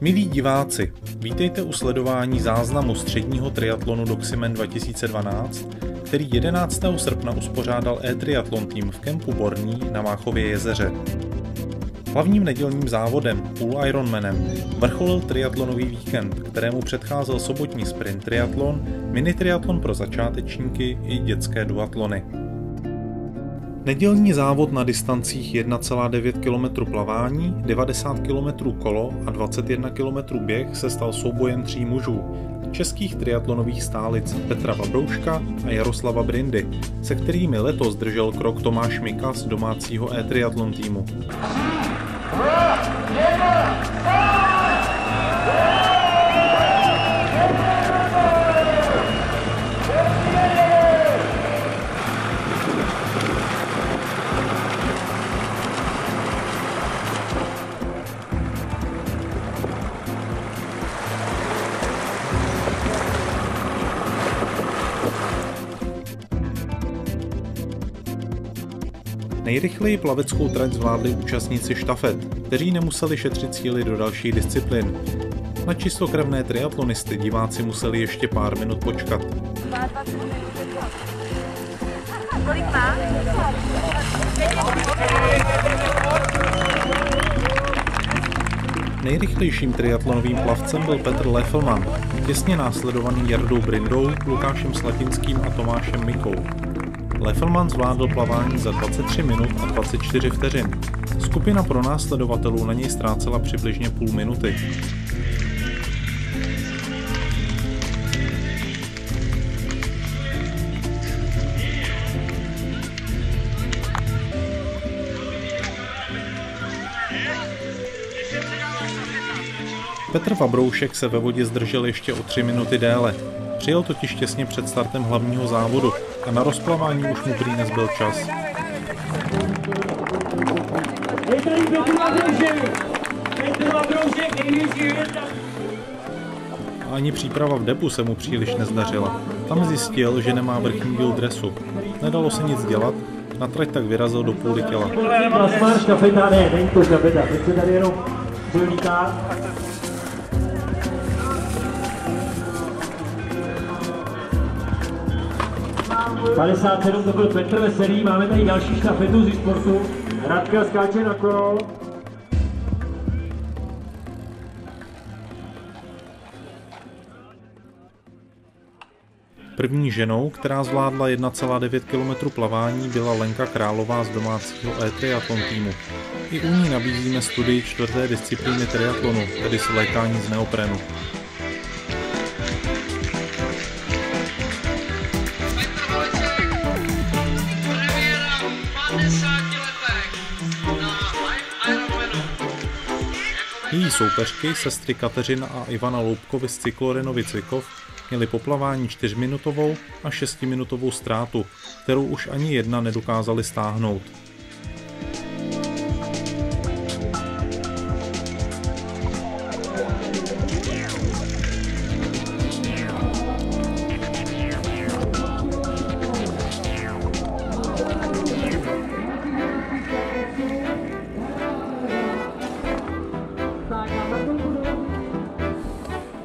Milí diváci, vítejte u sledování záznamu středního triatlonu Doximen 2012, který 11. srpna uspořádal e-triatlon tým v kempu Borní na Máchově jezeře. Hlavním nedělním závodem, půl Ironmanem, vrcholil triatlonový víkend, kterému předcházel sobotní sprint triatlon, mini triatlon pro začátečníky i dětské duatlony. Nedělní závod na distancích 1,9 km plavání, 90 km kolo a 21 km běh se stal soubojem 3 mužů, českých triatlonových stálic Petra Vabrouška a Jaroslava Brindy, se kterými letos držel krok Tomáš Mika z domácího e-triatlon týmu. Nejrychleji plaveckou trať zvládli účastníci štafet, kteří nemuseli šetřit síly do dalších disciplín. Na čistokrevné triatlonisty diváci museli ještě pár minut počkat. Kolik má? Nejrychlejším triatlonovým plavcem byl Petr Lefelmann, těsně následovaný Jardou Brindou, Lukášem Slatinským a Tomášem Mikou. Lefelmann zvládl plavání za 23 minut a 24 vteřin. Skupina pronásledovatelů na něj ztrácela přibližně půl minuty. Petr Vabroušek se ve vodě zdržel ještě o 3 minuty déle. Přijel totiž těsně před startem hlavního závodu a na rozplavání už mu prý nezbyl čas. A ani příprava v depu se mu příliš nezdařila. Tam zjistil, že nemá vrchní díl dresu. Nedalo se nic dělat, na trať tak vyrazil do půli těla. ...57 to byl Petr Veselý, máme tady další štafetu z e-sportu. Radka skáče na kolo. První ženou, která zvládla 1,9 km plavání, byla Lenka Králová z domácího e-triatlon týmu. I u ní nabízíme studii 4. disciplíny triatlonu, tedy svlékání z neoprenu. Její soupeřky, sestry Kateřina a Ivana Loubkovi z Cyklorenovy Cvikov, měly po plavání 4minutovou a 6minutovou ztrátu, kterou už ani jedna nedokázali stáhnout.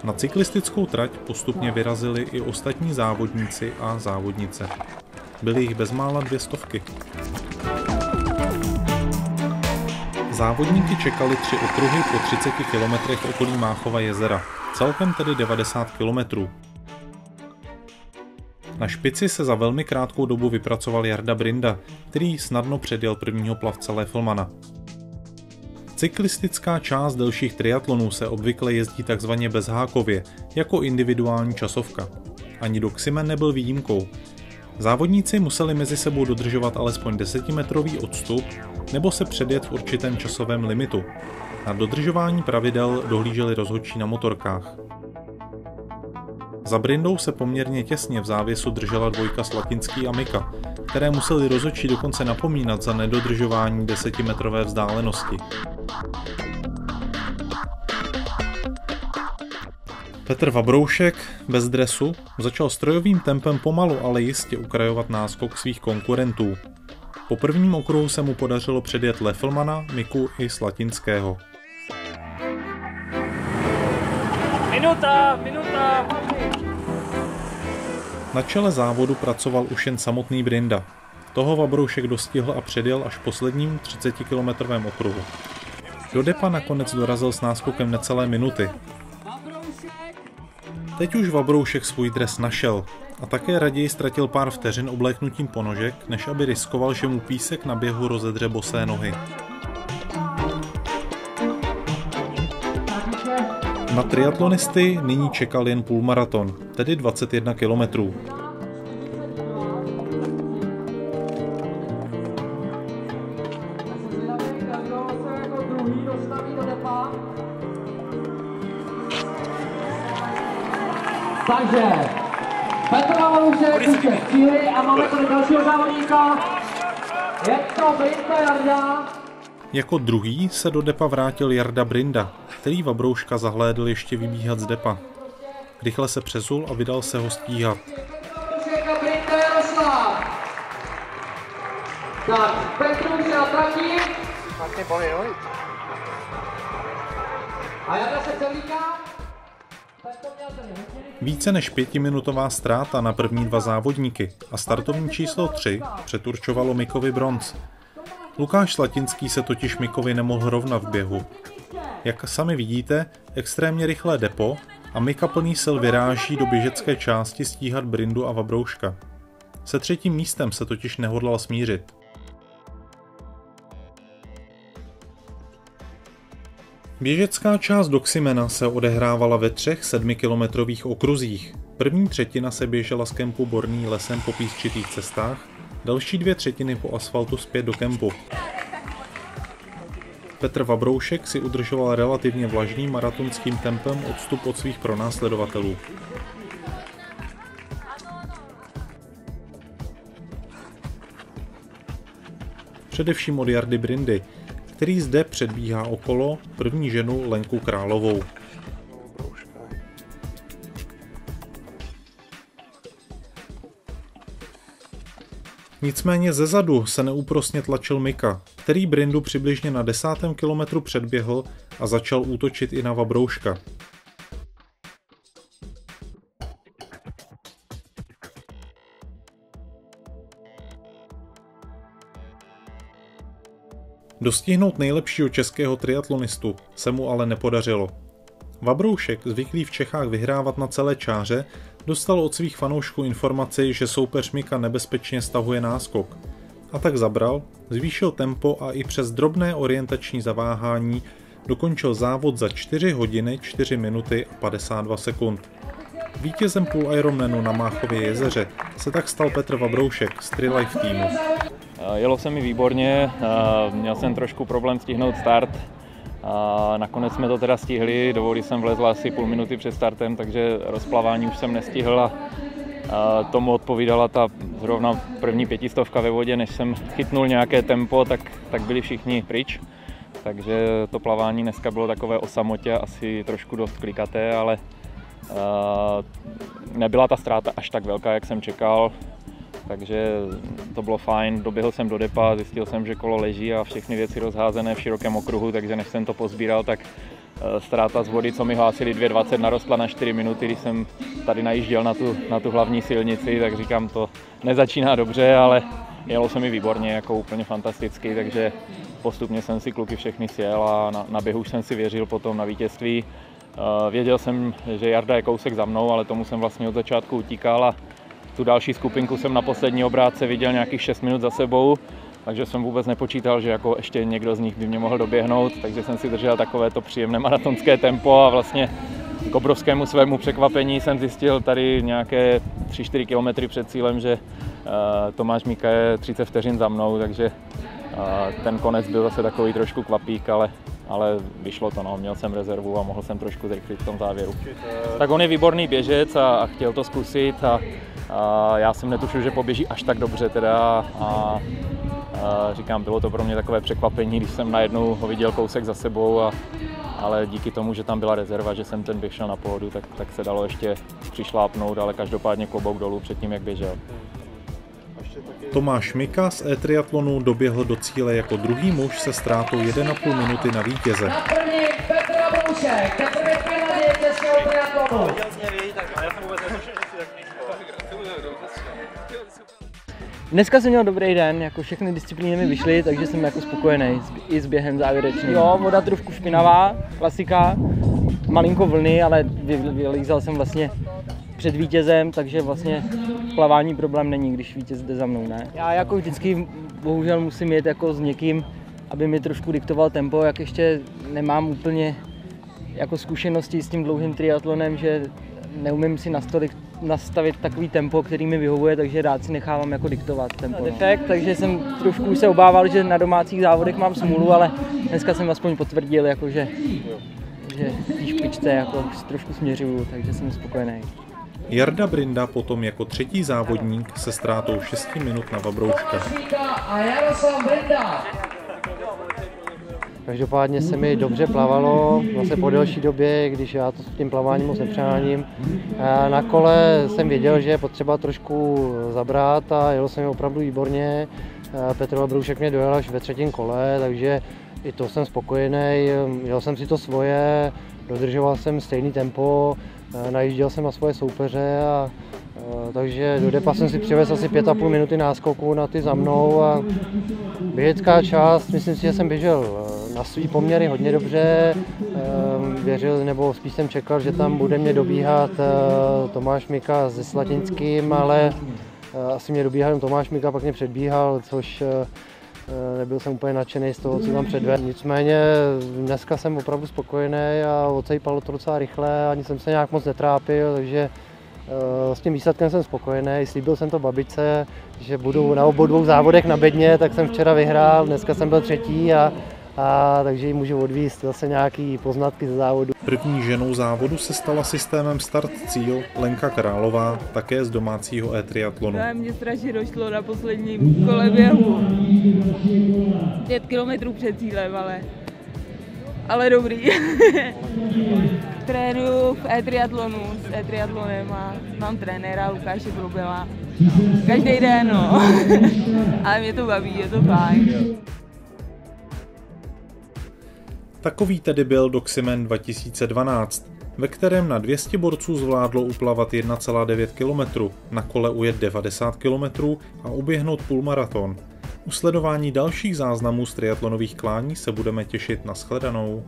Na cyklistickou trať postupně vyrazili i ostatní závodníci a závodnice. Byly jich bezmála 200. Závodníky čekaly 3 okruhy po 30 kilometrech okolí Máchova jezera, celkem tedy 90 kilometrů. Na špici se za velmi krátkou dobu vypracoval Jarda Brinda, který snadno předjel prvního plavce Lefelmana. Cyklistická část delších triatlonů se obvykle jezdí takzvaně bezhákově, jako individuální časovka. Ani Doximen nebyl výjimkou. Závodníci museli mezi sebou dodržovat alespoň 10metrový odstup nebo se předjet v určitém časovém limitu. Na dodržování pravidel dohlíželi rozhodčí na motorkách. Za Brindou se poměrně těsně v závěsu držela dvojka Slatinský a Mika, které museli rozhodčí dokonce napomínat za nedodržování 10metrové vzdálenosti. Petr Vabroušek, bez dresu, začal strojovým tempem pomalu, ale jistě ukrajovat náskok svých konkurentů. Po prvním okruhu se mu podařilo předjet Lefelmana, Miku i Slatinského. Minuta. Na čele závodu pracoval už jen samotný Brinda. Toho Vabroušek dostihl a předjel až v posledním 30-kilometrovém okruhu. Do depa nakonec dorazil s náskokem necelé minuty. Teď už Vabroušek svůj dres našel a také raději ztratil pár vteřin obléknutím ponožek, než aby riskoval, že mu písek na běhu rozedře bosé nohy. Na triatlonisty nyní čekal jen půlmaraton, tedy 21 kilometrů. Takže Petr Vabroušek už je v cíli a máme tady dalšího závodníka. Je to Brinda Jarda. Jako druhý se do depa vrátil Jarda Brinda, který Vabrouška zahlédl ještě vybíhat z depa. Rychle se přezul a vydal se ho stíhat. Tak, Petr už je na trati. A Jarda se převlíká. Více než 5minutová ztráta na první dva závodníky a startovní číslo 3 přeturčovalo Mikovi bronz. Lukáš Slatinský se totiž Mikovi nemohl rovnat v běhu. Jak sami vidíte, extrémně rychlé depo a Mika plný sil vyráží do běžecké části stíhat Brindu a Vabrouška. Se třetím místem se totiž nehodlal smířit. Běžecká část Doxymena se odehrávala ve 3 7kilometrových okruzích. První třetina se běžela z kempu Borný lesem po písčitých cestách, další 2/3 po asfaltu zpět do kempu. Petr Vabroušek si udržoval relativně vlažným maratonským tempem odstup od svých pronásledovatelů. Především od Jardy Brindy, který zde předbíhá okolo první ženu Lenku Královou. Nicméně zezadu se neúprosně tlačil Mika, který Brindu přibližně na 10. kilometru předběhl a začal útočit i na Vabrouška. Dostihnout nejlepšího českého triatlonistu se mu ale nepodařilo. Vabroušek, zvyklý v Čechách vyhrávat na celé čáře, dostal od svých fanoušků informaci, že soupeř Mika nebezpečně stahuje náskok. A tak zabral, zvýšil tempo a i přes drobné orientační zaváhání dokončil závod za 4 hodiny, 4 minuty a 52 sekund. Vítězem půl Ironmanu na Máchově jezeře se tak stal Petr Vabroušek z Trilife týmu. Jelo se mi výborně, měl jsem trošku problém stihnout start. Nakonec jsme to teda stihli, do vody jsem vlezl asi půl minuty před startem, takže rozplavání už jsem nestihl a tomu odpovídala ta zrovna první 500 ve vodě, než jsem chytnul nějaké tempo, tak byli všichni pryč. Takže to plavání dneska bylo takové o samotě, asi trošku dost klikaté, ale nebyla ta ztráta až tak velká, jak jsem čekal. Takže to bylo fajn, doběhl jsem do depa, zjistil jsem, že kolo leží a všechny věci rozházené v širokém okruhu, takže než jsem to pozbíral, tak ztráta z vody, co mi hlásili 2:20, narostla na 4 minuty, když jsem tady najížděl na tu hlavní silnici, tak říkám, to nezačíná dobře, ale jelo se mi výborně, jako úplně fantasticky, takže postupně jsem si kluky všechny sjel a na běhu jsem si věřil potom na vítězství. Věděl jsem, že Jarda je kousek za mnou, ale tomu jsem vlastně od začátku utíkal a tu další skupinku jsem na poslední obrátce viděl nějakých 6 minut za sebou, takže jsem vůbec nepočítal, že jako ještě někdo z nich by mě mohl doběhnout, takže jsem si držel takovéto příjemné maratonské tempo a vlastně k obrovskému svému překvapení jsem zjistil tady nějaké 3-4 kilometry před cílem, že Tomáš Mika je 30 vteřin za mnou, takže ten konec byl zase takový trošku kvapík, ale vyšlo to, no. Měl jsem rezervu a mohl jsem trošku zrychlit v tom závěru. Tak on je výborný běžec a chtěl to zkusit a já jsem netušil, že poběží až tak dobře teda a říkám, bylo to pro mě takové překvapení, když jsem najednou ho viděl kousek za sebou, ale díky tomu, že tam byla rezerva, že jsem ten běh šel na pohodu, tak se dalo ještě přišlápnout, ale každopádně klobouk dolů před tím, jak běžel. Tomáš Mika z e-triatlonu doběhl do cíle jako druhý muž se ztrátou 1,5 minuty na vítěze. Na první Petr Vabroušek, teprve v Českého triatlonu. triatlonu. Dneska jsem měl dobrý den, jako všechny disciplíny mi vyšly, takže jsem jako spokojený i s během závěrečným. Jo, voda trošku špinavá, klasika, malinko vlny, ale vylízal jsem vlastně před vítězem, takže vlastně plavání problém není, když vítěz jde za mnou, ne. Já jako vždycky bohužel musím jet jako s někým, aby mi trošku diktoval tempo, jak ještě nemám úplně jako zkušenosti s tím dlouhým triatlonem, že neumím si nastavit takový tempo, který mi vyhovuje, takže rád si nechávám jako diktovat tempo. Defekt, takže jsem trošku už se obával, že na domácích závodech mám smůlu, ale dneska jsem aspoň potvrdil, jako, že v té špičce jako trošku směřuju, takže jsem spokojený. Jarda Brinda potom jako třetí závodník se ztrátou 6 minut na Vabrouška. A Jaroslav Brinda. Každopádně se mi dobře plavalo, zase po delší době, když já to s tím plaváním moc nepřeháním. Na kole jsem věděl, že je potřeba trošku zabrat a jel jsem opravdu výborně. Petr Vabroušek mě dojel až ve třetím kole, takže i to jsem spokojený. Jel jsem si to svoje, dodržoval jsem stejný tempo, najížděl jsem na svoje soupeře, takže do depa jsem si přivez asi 5,5 minuty náskoku na ty za mnou a běžecká část, myslím si, že jsem běžel na svý poměry hodně dobře, věřil, nebo spíš jsem čekal, že tam bude mě dobíhat Tomáš Mika se Slatinským, ale asi mě dobíhal jen Tomáš Mika, pak mě předbíhal, což nebyl jsem úplně nadšený z toho, co tam předvedl. Nicméně dneska jsem opravdu spokojený a odsejpalo to docela rychle, ani jsem se nějak moc netrápil, takže s tím výsledkem jsem spokojený. Slíbil jsem to babičce, že budu na obou dvou závodech na bedně, tak jsem včera vyhrál, dneska jsem byl třetí a takže ji můžu odvízt zase nějaký poznatky ze závodu. První ženou závodu se stala systémem start-cíl Lenka Králová, také z domácího e-triatlonu. Mně strašně došlo na posledním kole běhu. 5 kilometrů před cílem, ale dobrý. Trénuju v e-triatlonu s e-triatlonem a mám trenéra Lukáše Grubela. Každý den, no. Ale mě to baví, je to fajn. Takový tedy byl Doximen 2012, ve kterém na 200 borců zvládlo uplavat 1,9 km, na kole ujet 90 km a uběhnout půlmaraton. U sledování dalších záznamů z triatlonových klání se budeme těšit na shledanou.